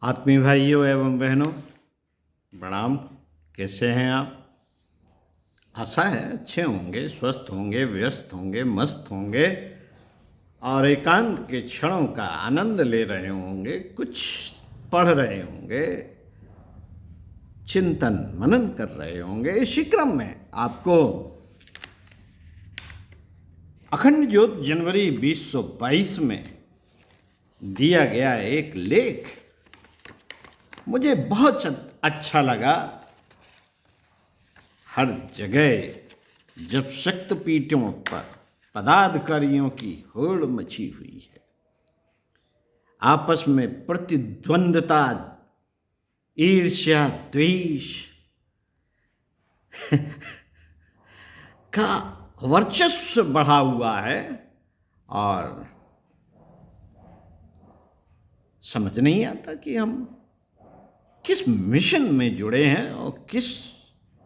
आत्मीय भाइयों एवं बहनों, प्रणाम। कैसे हैं आप? आशा है अच्छे होंगे, स्वस्थ होंगे, व्यस्त होंगे, मस्त होंगे और एकांत के क्षणों का आनंद ले रहे होंगे, कुछ पढ़ रहे होंगे, चिंतन मनन कर रहे होंगे। इसी क्रम में आपको अखंड ज्योत जनवरी 2022 में दिया गया एक लेख मुझे बहुत अच्छा लगा। हर जगह जब शक्तिपीठों पर पदाधिकारियों की होड़ मची हुई है, आपस में प्रतिद्वंद्विता, ईर्ष्या, द्वेष का वर्चस्व बढ़ा हुआ है और समझ नहीं आता कि हम किस मिशन में जुड़े हैं और किस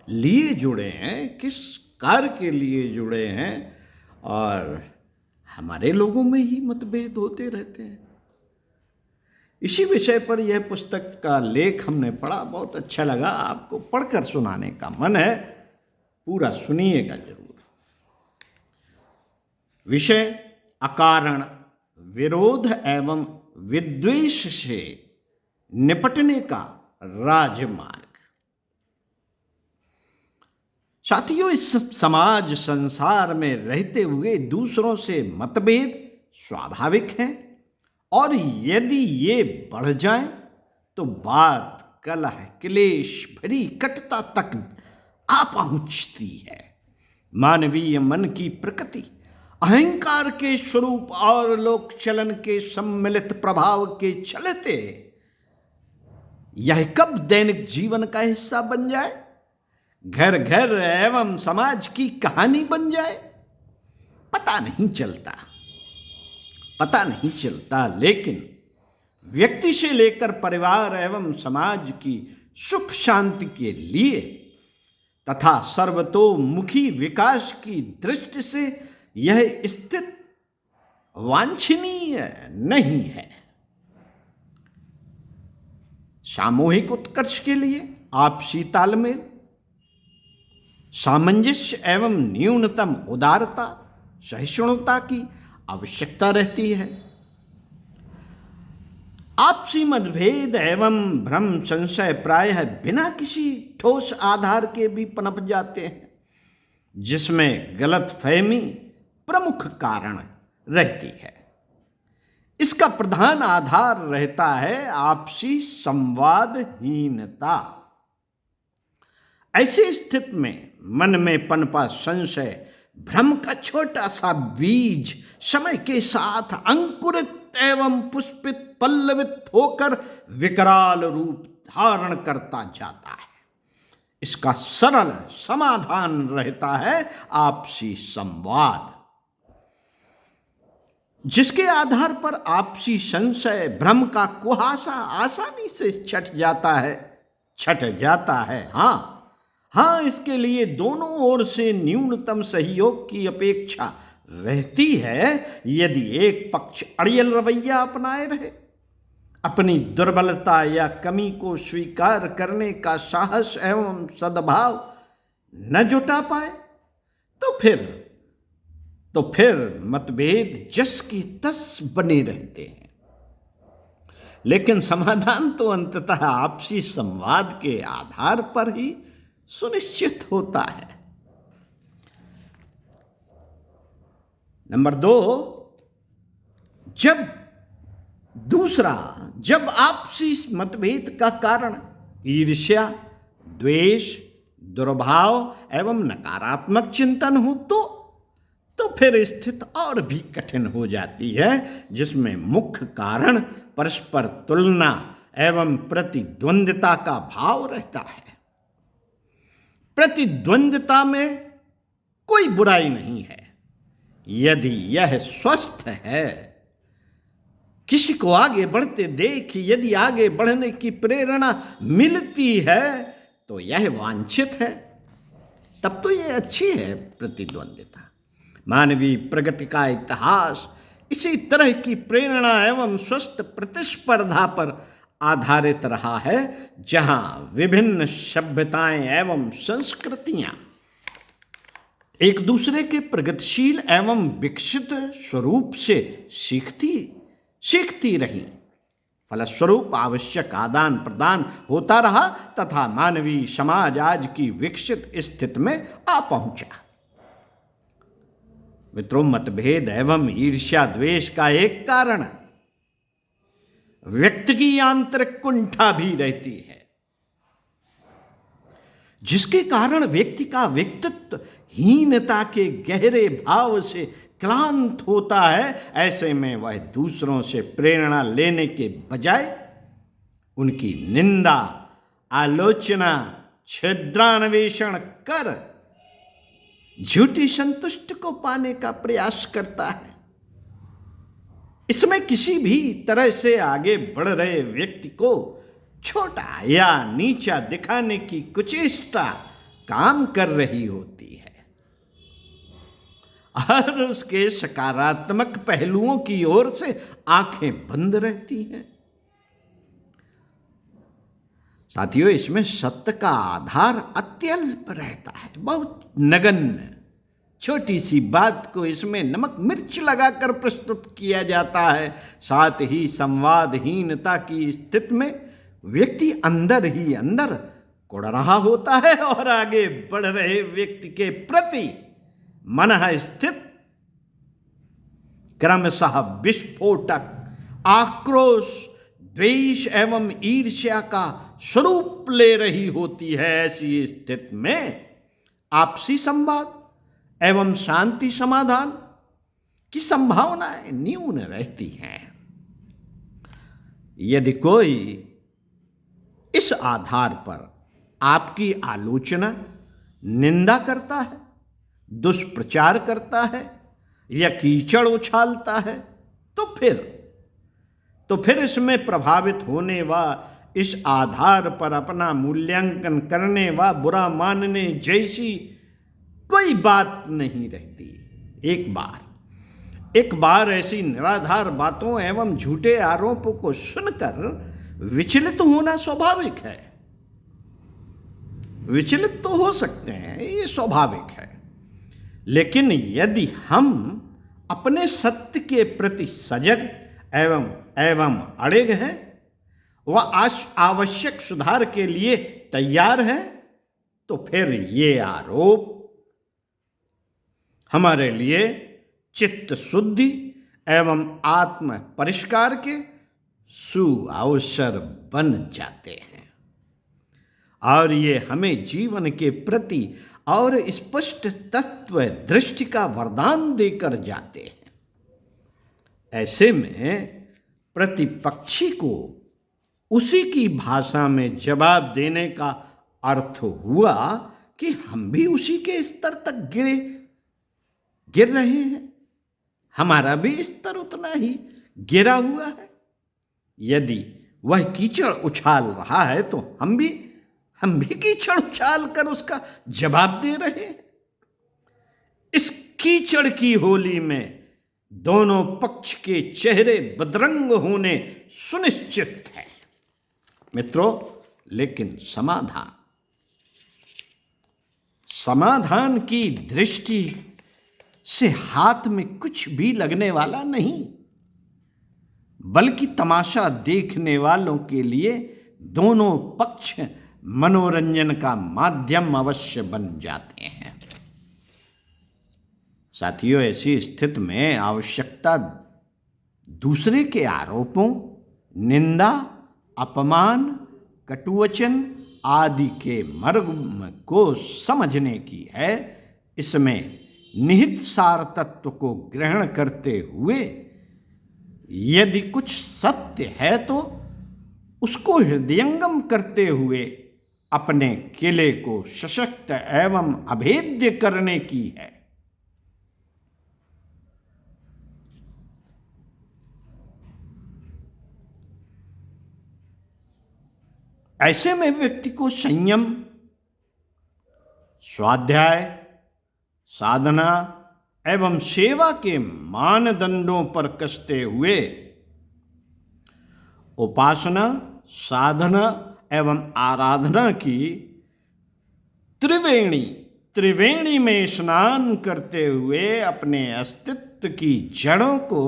लिए जुड़े हैं, किस कार्य के लिए जुड़े हैं। और हमारे लोगों में ही मतभेद होते रहते हैं। इसी विषय पर यह पुस्तक का लेख हमने पढ़ा, बहुत अच्छा लगा। आपको पढ़कर सुनाने का मन है, पूरा सुनिएगा जरूर। विषय: अकारण विरोध एवं विद्वेष से निपटने का राजमार्ग। साथियों, इस समाज संसार में रहते हुए दूसरों से मतभेद स्वाभाविक है और यदि ये बढ़ जाए तो बात कलह, क्लेश भरी कटुता तक आ पहुंचती है। मानवीय मन की प्रकृति अहंकार के स्वरूप और लोक चलन के सम्मिलित प्रभाव के चलते यह कब दैनिक जीवन का हिस्सा बन जाए, घर घर एवं समाज की कहानी बन जाए, पता नहीं चलता। लेकिन व्यक्ति से लेकर परिवार एवं समाज की सुख शांति के लिए तथा सर्वतोमुखी विकास की दृष्टि से यह स्थिति वांछनीय नहीं है। सामूहिक उत्कर्ष के लिए आपसी तालमेल, सामंजस्य एवं न्यूनतम उदारता, सहिष्णुता की आवश्यकता रहती है। आपसी मतभेद एवं भ्रम संशय प्रायः बिना किसी ठोस आधार के भी पनप जाते हैं, जिसमें गलतफहमी प्रमुख कारण रहती है। इसका प्रधान आधार रहता है आपसी संवादहीनता। ऐसी स्थिति में मन में पनपा संशय, भ्रम का छोटा सा बीज समय के साथ अंकुरित एवं पुष्पित, पल्लवित होकर विकराल रूप धारण करता जाता है। इसका सरल समाधान रहता है आपसी संवाद, जिसके आधार पर आपसी संशय, भ्रम का कुहासा आसानी से छट जाता है। हाँ, इसके लिए दोनों ओर से न्यूनतम सहयोग की अपेक्षा रहती है। यदि एक पक्ष अड़ियल रवैया अपनाए रहे, अपनी दुर्बलता या कमी को स्वीकार करने का साहस एवं सद्भाव न जुटा पाए, तो फिर मतभेद जस के तस बने रहते हैं। लेकिन समाधान तो अंततः आपसी संवाद के आधार पर ही सुनिश्चित होता है। नंबर 2, जब आपसी मतभेद का कारण ईर्ष्या, द्वेष, दुर्भाव एवं नकारात्मक चिंतन हो तो फिर स्थिति और भी कठिन हो जाती है, जिसमें मुख्य कारण परस्पर तुलना एवं प्रतिद्वंद्विता का भाव रहता है। प्रतिद्वंद्विता में कोई बुराई नहीं है, यदि यह स्वस्थ है। किसी को आगे बढ़ते देख यदि आगे बढ़ने की प्रेरणा मिलती है तो यह वांछित है, तब तो यह अच्छी है प्रतिद्वंद्विता। मानवीय प्रगति का इतिहास इसी तरह की प्रेरणा एवं स्वस्थ प्रतिस्पर्धा पर आधारित रहा है, जहां विभिन्न सभ्यताएं एवं संस्कृतियां एक दूसरे के प्रगतिशील एवं विकसित स्वरूप से सीखती रही। फलस्वरूप आवश्यक आदान प्रदान होता रहा तथा मानवीय समाज आज की विकसित स्थिति में आ पहुंचा। मित्रों, मतभेद एवं ईर्ष्या द्वेष का एक कारण व्यक्ति की आंतरिक कुंठा भी रहती है, जिसके कारण व्यक्ति का व्यक्तित्व हीनता के गहरे भाव से क्लांत होता है। ऐसे में वह दूसरों से प्रेरणा लेने के बजाय उनकी निंदा, आलोचना, छिद्रान्वेषण कर झूठी संतुष्टि को पाने का प्रयास करता है। इसमें किसी भी तरह से आगे बढ़ रहे व्यक्ति को छोटा या नीचा दिखाने की कुचेष्टा काम कर रही होती है और उसके सकारात्मक पहलुओं की ओर से आंखें बंद रहती हैं। साथियों, इसमें सत्य का आधार अत्यल्प रहता है, बहुत नगण्य। छोटी सी बात को इसमें नमक मिर्च लगाकर प्रस्तुत किया जाता है। साथ ही संवादहीनता की स्थिति में व्यक्ति अंदर ही अंदर कुढ़ रहा होता है और आगे बढ़ रहे व्यक्ति के प्रति मनः स्थित क्रमशः विस्फोटक आक्रोश, द्वेष एवं ईर्ष्या का स्वरूप ले रही होती है। ऐसी स्थिति में आपसी संवाद एवं शांति समाधान की संभावनाएं न्यून रहती हैं। यदि कोई इस आधार पर आपकी आलोचना, निंदा करता है, दुष्प्रचार करता है या कीचड़ उछालता है, तो फिर इसमें प्रभावित होने व इस आधार पर अपना मूल्यांकन करने व बुरा मानने जैसी कोई बात नहीं रहती। एक बार ऐसी निराधार बातों एवं झूठे आरोपों को सुनकर विचलित होना स्वाभाविक है। विचलित तो हो सकते हैं, ये स्वाभाविक है। लेकिन यदि हम अपने सत्य के प्रति सजग एवं अड़िग हैं व आवश्यक सुधार के लिए तैयार हैं, तो फिर ये आरोप हमारे लिए चित्त शुद्धि एवं आत्म परिष्कार के सुअवसर बन जाते हैं और ये हमें जीवन के प्रति और स्पष्ट तत्व दृष्टि का वरदान देकर जाते हैं। ऐसे में प्रतिपक्षी को उसी की भाषा में जवाब देने का अर्थ हुआ कि हम भी उसी के स्तर तक गिर रहे हैं, हमारा भी स्तर उतना ही गिरा हुआ है। यदि वह कीचड़ उछाल रहा है तो हम भी कीचड़ उछाल कर उसका जवाब दे रहे हैं। इस कीचड़ की होली में दोनों पक्ष के चेहरे बदरंग होने सुनिश्चित है। मित्रों, लेकिन समाधान की दृष्टि से हाथ में कुछ भी लगने वाला नहीं, बल्कि तमाशा देखने वालों के लिए दोनों पक्ष मनोरंजन का माध्यम अवश्य बन जाते हैं। साथियों, ऐसी स्थिति में आवश्यकता दूसरे के आरोपों, निंदा, अपमान, कटुवचन आदि के मर्म को समझने की है। इसमें निहित सार तत्व को ग्रहण करते हुए यदि कुछ सत्य है तो उसको हृदयंगम करते हुए अपने किले को सशक्त एवं अभेद्य करने की है। ऐसे में व्यक्ति को संयम, स्वाध्याय, साधना एवं सेवा के मानदंडों पर कसते हुए उपासना, साधना एवं आराधना की त्रिवेणी में स्नान करते हुए अपने अस्तित्व की जड़ों को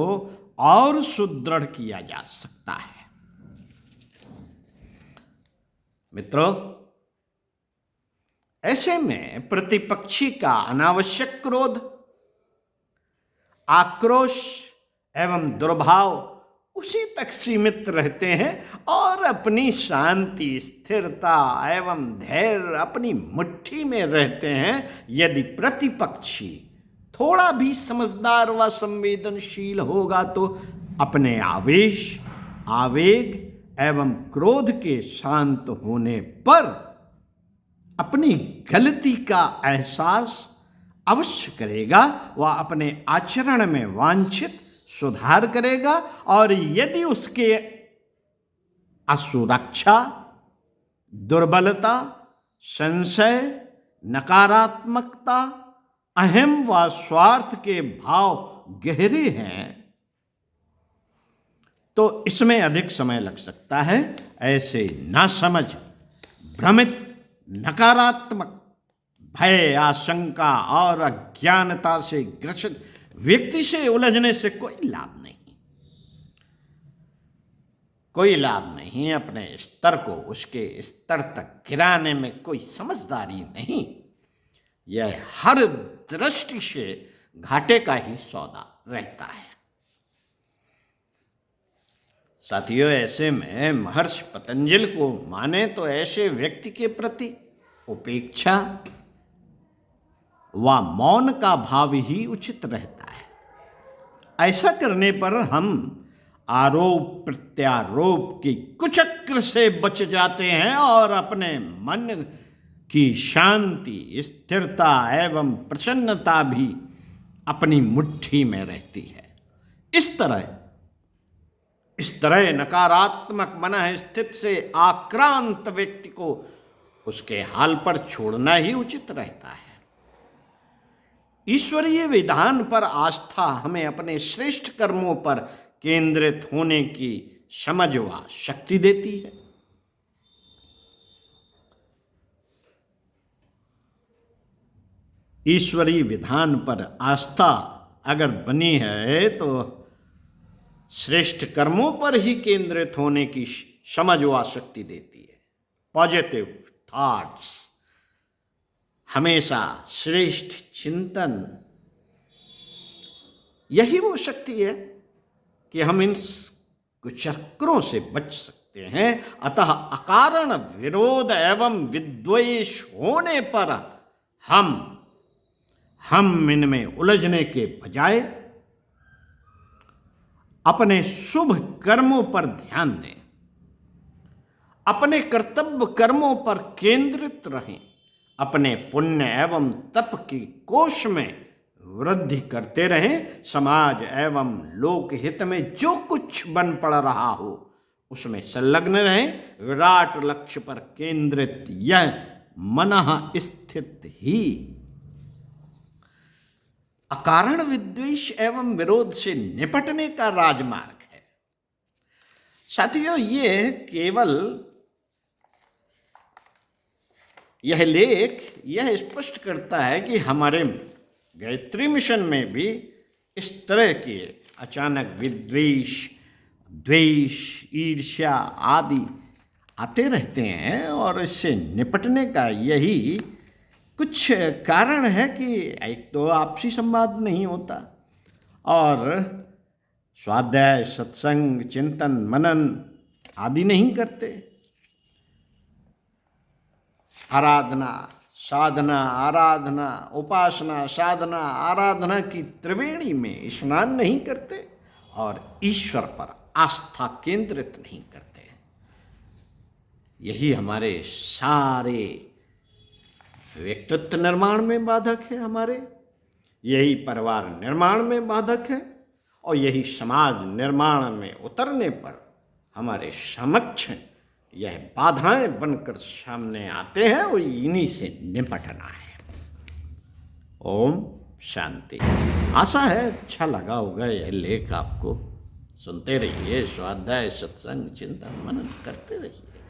और सुदृढ़ किया जा सकता है। मित्रों, ऐसे में प्रतिपक्षी का अनावश्यक क्रोध, आक्रोश एवं दुर्भाव उसी तक सीमित रहते हैं और अपनी शांति, स्थिरता एवं धैर्य अपनी मुट्ठी में रहते हैं। यदि प्रतिपक्षी थोड़ा भी समझदार व संवेदनशील होगा तो अपने आवेश, आवेग एवं क्रोध के शांत होने पर अपनी गलती का एहसास अवश्य करेगा। वह अपने आचरण में वांछित सुधार करेगा और यदि उसके असुरक्षा, दुर्बलता, संशय, नकारात्मकता, अहम व स्वार्थ के भाव गहरे हैं तो इसमें अधिक समय लग सकता है। ऐसे नासमझ, भ्रमित, नकारात्मक, भय, आशंका और अज्ञानता से ग्रसित व्यक्ति से उलझने से कोई लाभ नहीं। अपने स्तर को उसके स्तर तक गिराने में कोई समझदारी नहीं। यह हर दृष्टि से घाटे का ही सौदा रहता है। साथियों, ऐसे में महर्षि पतंजलि को माने तो ऐसे व्यक्ति के प्रति उपेक्षा व मौन का भाव ही उचित रहता है। ऐसा करने पर हम आरोप प्रत्यारोप की कुचक्र से बच जाते हैं और अपने मन की शांति, स्थिरता एवं प्रसन्नता भी अपनी मुट्ठी में रहती है। इस तरह नकारात्मक मन स्थिति से आक्रांत व्यक्ति को उसके हाल पर छोड़ना ही उचित रहता है। ईश्वरीय विधान पर आस्था हमें अपने श्रेष्ठ कर्मों पर केंद्रित होने की समझ व शक्ति देती है। ईश्वरीय विधान पर आस्था अगर बनी है तो श्रेष्ठ कर्मों पर ही केंद्रित होने की समझ व शक्ति देती है। पॉजिटिव थॉट्स, हमेशा श्रेष्ठ चिंतन, यही वो शक्ति है कि हम इन कुचक्रों से बच सकते हैं। अतः अकारण विरोध एवं विद्वेष होने पर हम इनमें उलझने के बजाय अपने शुभ कर्मों पर ध्यान दें, अपने कर्तव्य कर्मों पर केंद्रित रहें, अपने पुण्य एवं तप की कोश में वृद्धि करते रहें। समाज एवं लोक हित में जो कुछ बन पड़ रहा हो उसमें संलग्न रहें। विराट लक्ष्य पर केंद्रित यह मनः स्थित ही अकारण विद्वेष एवं विरोध से निपटने का राजमार्ग है। साथियों, यह लेख यह स्पष्ट करता है कि हमारे गायत्री मिशन में भी इस तरह के अचानक विद्वेष, द्वेष, ईर्ष्या आदि आते रहते हैं और इससे निपटने का यही कुछ कारण है कि एक तो आपसी संवाद नहीं होता और स्वाध्याय, सत्संग, चिंतन, मनन आदि नहीं करते। आराधना, साधना, आराधना, उपासना, साधना, आराधना की त्रिवेणी में स्नान नहीं करते और ईश्वर पर आस्था केंद्रित नहीं करते। यही हमारे सारे व्यक्तित्व निर्माण में बाधक है, हमारे यही परिवार निर्माण में बाधक है और यही समाज निर्माण में उतरने पर हमारे समक्ष यह बाधाएं बनकर सामने आते हैं और इन्हीं से निपटना है। ओम शांति। आशा है अच्छा लगा होगा यह लेख आपको। सुनते रहिए स्वाध्याय, सत्संग, चिंतन, मनन करते रहिए।